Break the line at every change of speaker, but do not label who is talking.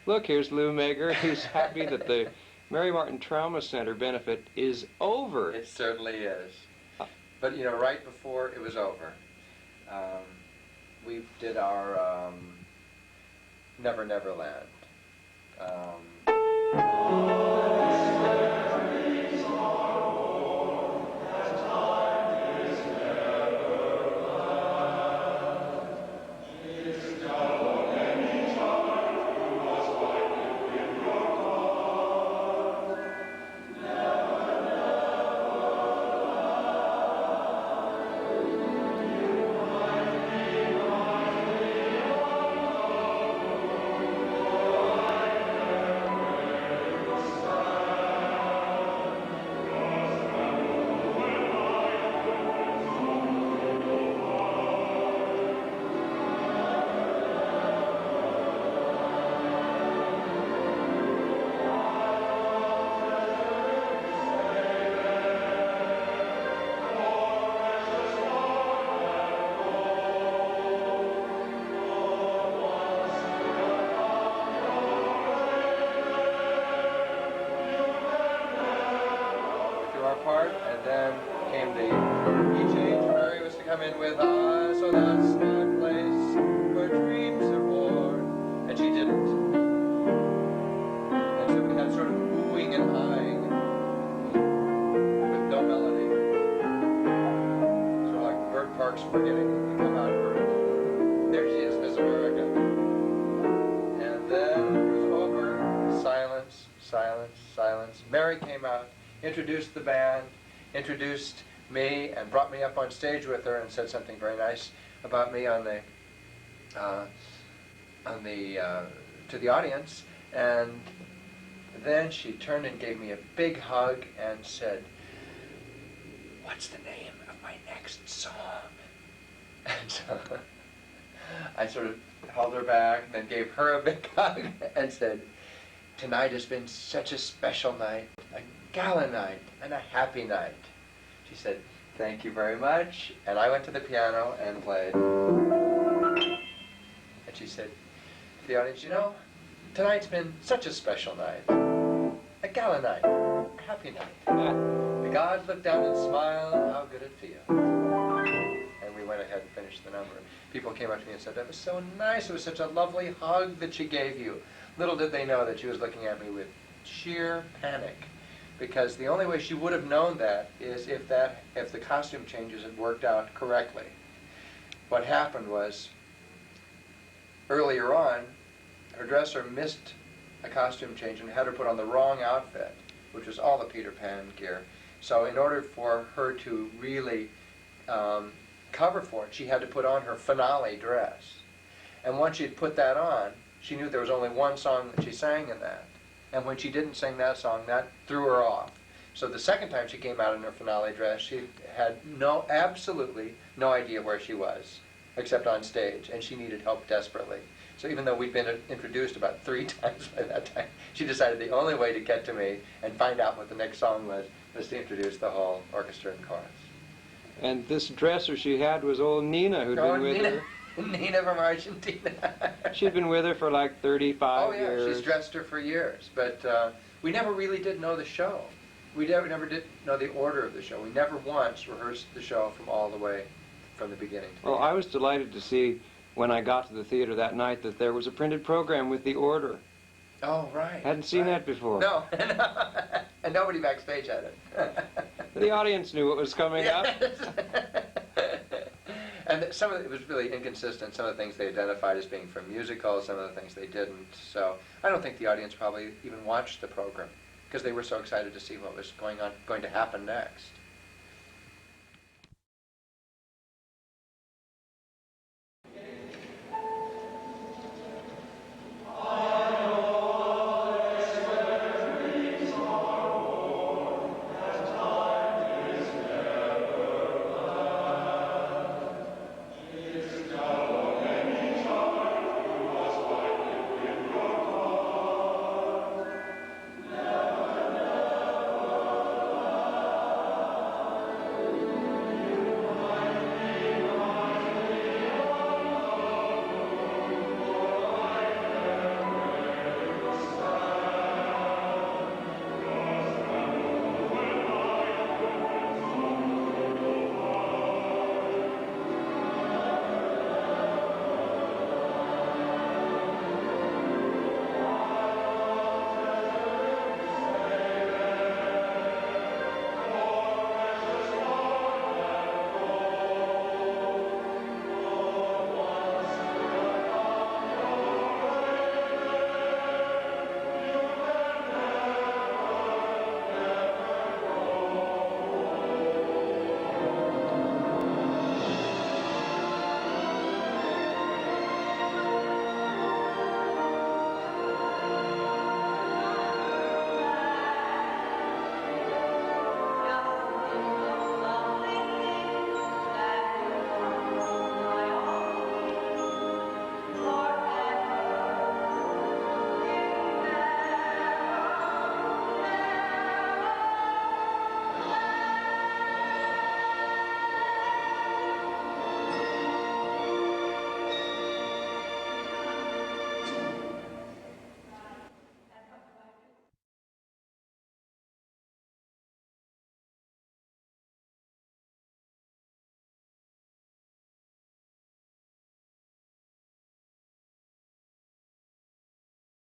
Look, here's Lou Mager. He's happy that the Mary Martin Trauma Center benefit is over.
It certainly is. But, you know, right before it was over, we did our Never Never Land. Part, and then came the key change. Mary was to come in with so that's the place where dreams are born, and she didn't. And so we had sort of oohing and eyeing with no melody. Sort of like Bert Parks forgetting to come out Bert. There she is, Miss America. And then it was over. Silence, silence, silence. Mary came out, introduced the band, introduced me, and brought me up on stage with her and said something very nice about me to the audience. And then she turned and gave me a big hug and said, "What's the name of my next song?" And so I sort of held her back and then gave her a big hug and said, "Tonight has been such a special night, a gala night, and a happy night." She said, "Thank you very much." And I went to the piano and played. And she said to the audience, "You know, tonight's been such a special night, a gala night, a happy night. The gods looked down and smiled, how good it feels." And we went ahead and finished the number. People came up to me and said, "That was so nice. It was such a lovely hug that she gave you." Little did they know that she was looking at me with sheer panic, because the only way she would have known that is if the costume changes had worked out correctly. What happened was, earlier on, her dresser missed a costume change and had her put on the wrong outfit, which was all the Peter Pan gear. So in order for her to really cover for it, she had to put on her finale dress. And once she'd put that on, she knew there was only one song that she sang in that. And when she didn't sing that song, that threw her off. So the second time she came out in her finale dress, she had absolutely no idea where she was, except on stage, and she needed help desperately. So even though we'd been introduced about 3 times by that time, she decided the only way to get to me and find out what the next song was to introduce the whole orchestra and chorus.
And this dresser she had was old Nina, who'd been with her.
Nina from Argentina.
She'd been with her for like 35 years.
Oh yeah, she's dressed her for years. But we never really did know the show. We never did know the order of the show. We never once rehearsed the show from all the way from the beginning to the end.
I was delighted to see when I got to the theater that night that there was a printed program with the order.
Oh, right.
Hadn't seen that before.
No, and nobody backstage had it.
The audience knew what was coming up.
And some of it was really inconsistent. Some of the things they identified as being from musicals, some of the things they didn't. So I don't think the audience probably even watched the program because they were so excited to see what was going to happen next.